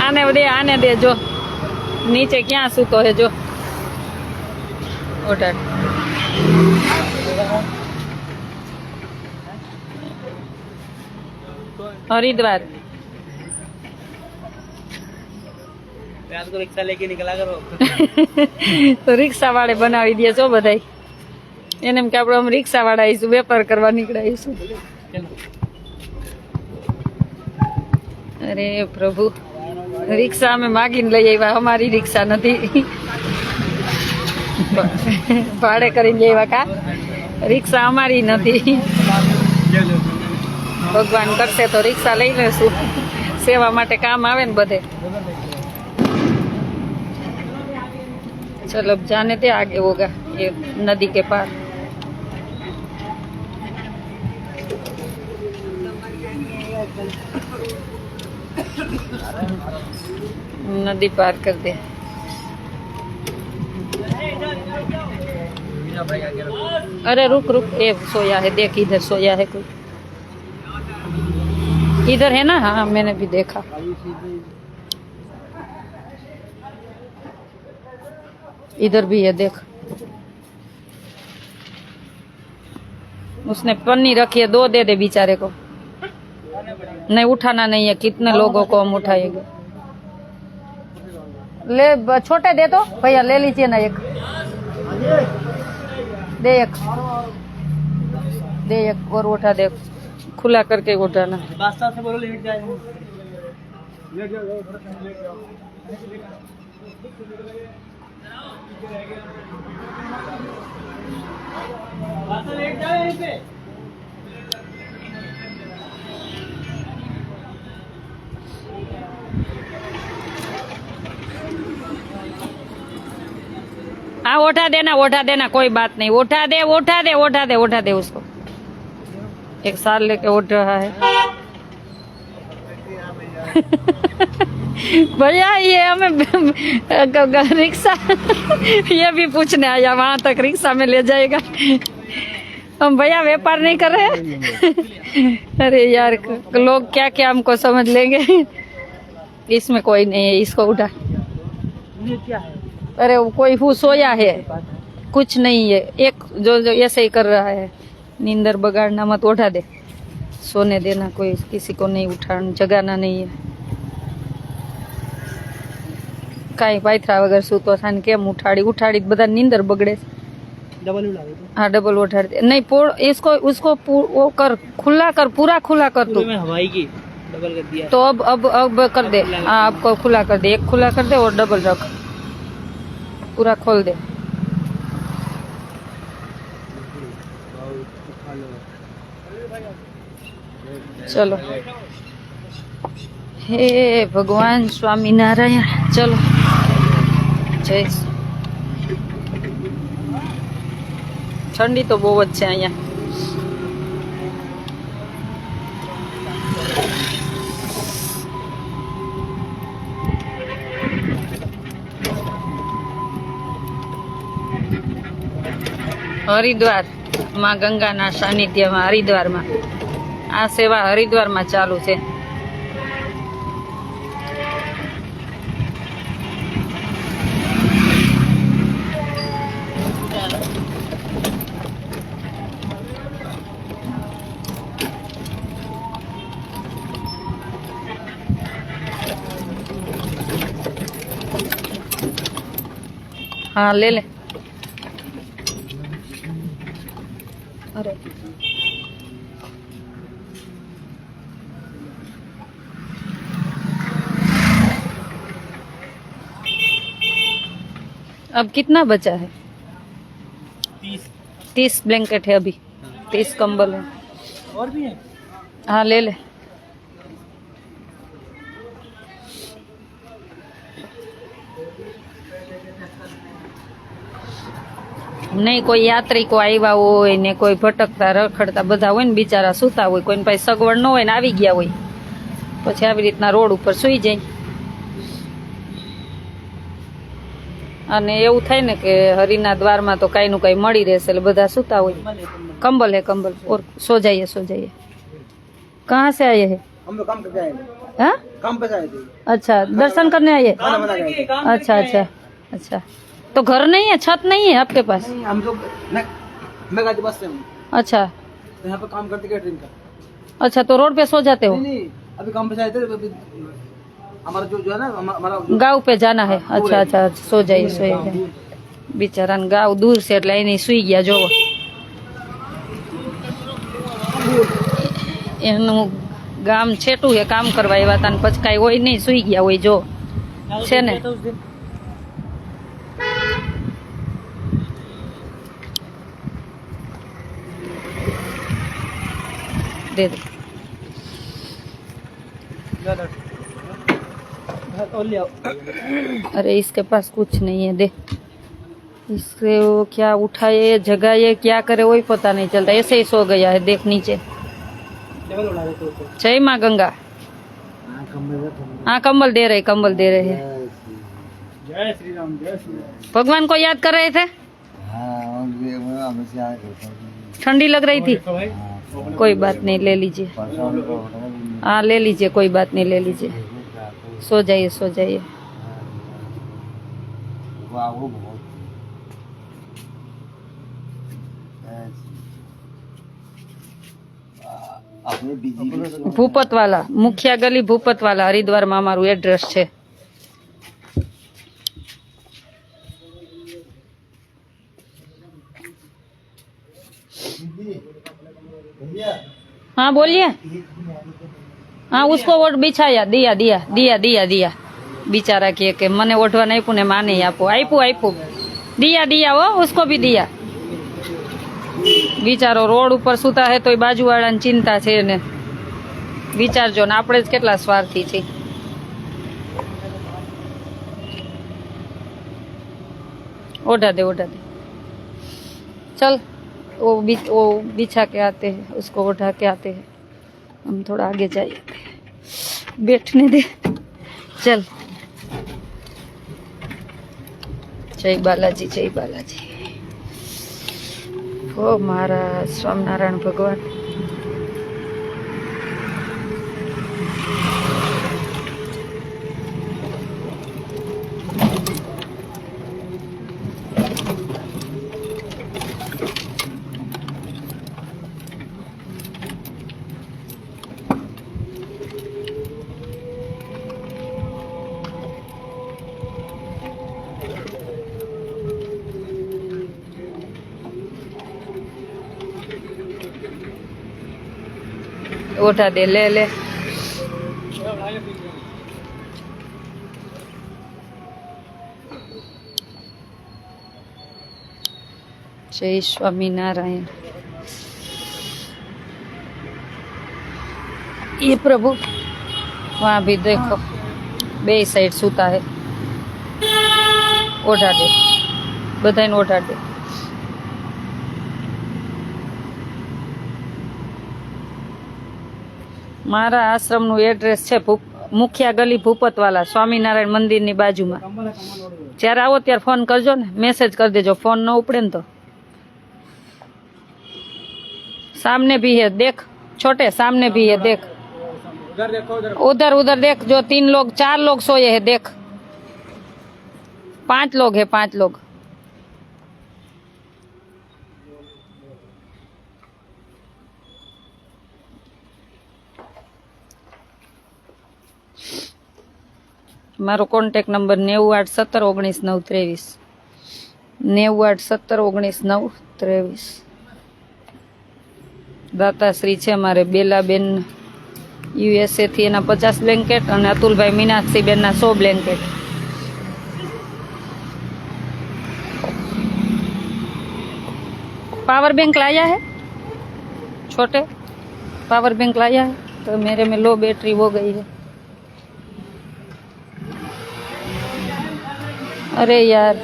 આને દે જો નીચે ક્યાં સૂતો હે જો. ઓઢાડ. हरिद्वार रात को रिक्शा लेके निकला करो. તો રિક્ષા વાળે બનાવી દે છો બધાય. એને એમ કે આપણે આમ રિક્ષા વાળા આવીશું, વેપાર કરવા નીકળાઈશું. અરે પ્રભુ, રિક્ષા અમે માગીને લઈ આવ્યા, અમારી રિક્ષા નથી. ભાડે કરીને લઈ આવ્યા કા, રિક્ષા અમારી નથી. ભગવાન કરશે તો રિક્ષા લઈ લેશું, સેવા માટે કામ આવે ને બધે. चलो अब जाने थे, आगे होगा ये नदी के पार. नदी पार कर दे. अरे रुक रुक, ये सोया है, देख इधर सोया है कोई. इधर है ना, हाँ मैंने भी देखा. इधर भी है देख, उसने पन्नी रखी है, 2 दे दे बेचारे को. नहीं उठाना नहीं है, कितने लोगों को हम उठाएंगे. ले छोटे दे तो भैया, ले लीजिए ना एक. दे एक और उठा दे, खुला करके उठाना. बादशाह से बोलो लेट जाएगा. लेट जाए यहीं पे. हाँ उठा देना कोई बात नहीं. उठा दे उसको. एक साल लेके उठ रहा है. भैया ये हमें रिक्शा ये भी पूछने आया, वहां तक रिक्शा में ले जाएगा. हम भैया व्यापार नहीं कर रहे हैं. अरे यार लोग क्या क्या हमको समझ लेंगे. इसमें कोई नहीं है, इसको उठा. ये क्या है? अरे वो कोई हु सोया है, कुछ नहीं है. एक जो ऐसे ही कर रहा है. नींदर बगाड़ना मत, उठा दे. सोने देना, कोई किसी को नहीं उठाना, जगाना नहीं है. કાંઈ પાથરા વગર સૂતો થાય કેમ ઉઠાડી બધા નીંદર બગડે. डबल उड़ा दो. हाँ डबल उठाड़ दे. नहीं इसको उसको वो कर, खुला कर, पूरा खुला कर तू. मैं हवाई की डबल कर दिया. तो अब कर दे. हाँ आपको खुला कर दे, एक खुला कर दे और डबल रख, पूरा खोल दे. चलो हे भगवान स्वामी नारायण. चलो जय. ठंडी तो बहुत है અહીંયા. હરિદ્વાર માં ગંગાના સાનિધ્યમાં, હરિદ્વારમાં આ સેવા હરિદ્વારમાં ચાલુ છે. हाँ ले ले. अरे अब कितना बचा है? 30 ब्लैंकेट है अभी. 30 कंबल है. और भी है? हाँ ले ले. નહીં કોઈ યાત્રિકો આવ્યા હોય ને કોઈ ભટકતા રખડતા બધા હોય ને બિચારા સૂતા હોય, કોઈને પાસે સગવડ ન હોય ને આવી ગયા હોય, પછી આવી રીતના રોડ ઉપર સૂઈ જાય. અને એવું થાય ને કે હરિના દ્વારમાં તો કાંઈ નું કાંઈ મળી રહેશે એટલે બધા સૂતા હોય. कंबल है कंबल और सो जाइए सो जाइए. कहाँ से आए हैं? हम लोग काम करके आए थे, हाँ? काम पे से आए थे, अच्छा दर्शन करने आए हैं? खाना बना के आए थे। अच्छा अच्छा अच्छा. तो घर नहीं है, छत नहीं है आपके पास? हम लोग मैं गाजी बस से हूँ, अच्छा तो यहाँ पे काम करते कैटरिंग का। अच्छा तो रोड पे सो जाते हो? नहीं अभी काम पे से आए थे, हमारा जो है ना हमारा जो गाँव पे जाना है. अच्छा अच्छा सो जाइए सो जाइए. બિચારાને ગાવ દૂર છે એટલે એની સુઈ ગયા જોવો. એનું ગામ છેટું છે, કામ કરવા આવ્યા હતા ને પછી કાંઈ હોય નહીં, સુઈ ગયા હોય જો છે ને. दे दे. अरे इसके पास कुछ नहीं है, दे. इससे वो क्या उठाए जगाए क्या करे वही पता नहीं चलता, ऐसे ही सो गया है. देख नीचे. जय माँ गंगा. हाँ कंबल दे रहे, कंबल दे रहे हैं. जय श्री राम, जय श्री राम। भगवान को याद कर रहे थे. ठंडी लग रही थी. कोई बात नहीं, ले लीजिए. हाँ ले लीजिए, कोई बात नहीं, ले लीजिए. सो जाइए सो जाइए. ભૂપત વાલા, મુખ્યા ગલી ભૂપત વાલા, હરિદ્વારમાં અમારું એડ્રેસ છે. हाँ बोलिए. हाँ उसको वोट बिछाया, दिया दिया दिया दिया दिया. बिचारा के मने ओढ़वा नहीं पुने माने आपो आईपू आईपू दिया दिया वो उसको भी दिया. बिचारो रोड ઉપર સૂતા હે તોય બાજુવાળાને ચિંતા છે ને. વિચારજો ને આપણે જ કેટલા સ્વાર્થી છીએ. ओढ़ा दे ओढ़ा दे. चल वो बिछा के आते हैं, उसको उठा के आते हैं. हम थोड़ा आगे जाइए, बैठने दे. चल. जय बालाजी जय बालाजी. ओ महाराज स्वामीनारायण भगवान. उठा दे, ले ले. जय स्वामीनारायण. ये प्रभु वहाँ भी देखो बे साइड सूता है. उठा दे, बधाने उठा दे. મારા આશ્રમનું એડ્રેસ છે મુખ્યા ગલી ભૂપતવાલા, સ્વામિનારાયણ મંદિરની બાજુમાં. જ્યારે આવો ત્યારે ફોન કરજો ને, મેસેજ કરી દેજો. ફોન ન ઉપડે ને તો. सामने भी है देख, छोटे सामने भी है देख. उधर उधर देख, जो 3 लोग 4 लोग सोए हैं देख. 5 लोग है, 5 लोग. मारो कॉन्टेक्ट नंबर 98171993 98171993. दाताश्री है मारे बेलाबेन USA थी एना 50 ब्लेंकेट और अतुल भाई मीनाक्षी बेन ना 100 ब्लेंकेट. पावर बैंक लाया है, छोटे पावर बैंक लाया है. तो मेरे में लो बैटरी हो गई है. अरे यार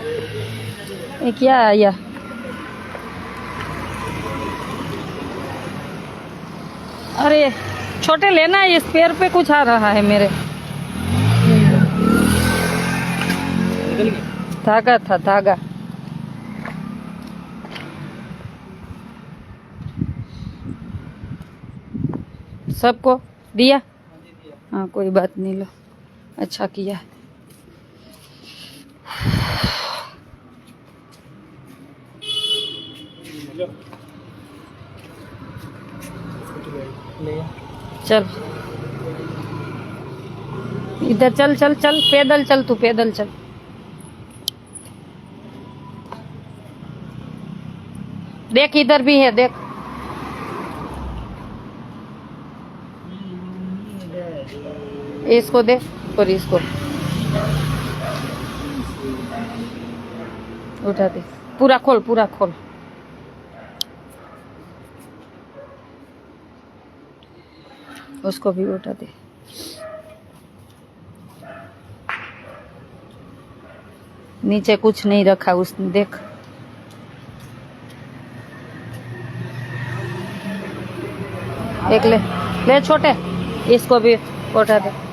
ये क्या आया. अरे छोटे लेना है, इस पैर पे कुछ आ रहा है मेरे. धागा था धागा। सबको दिया? हाँ कोई बात नहीं, लो अच्छा किया। चल इधर चल चल चल, पैदल चल, तू पैदल चल। देख इधर भी है, देख। इसको दे और इसको उठा दे, पूरा खोल, पूरा खोल। उसको भी उठा दे। नीचे कुछ नहीं रखा उसने, देख। एक ले ले छोटे, इसको भी उठा दे।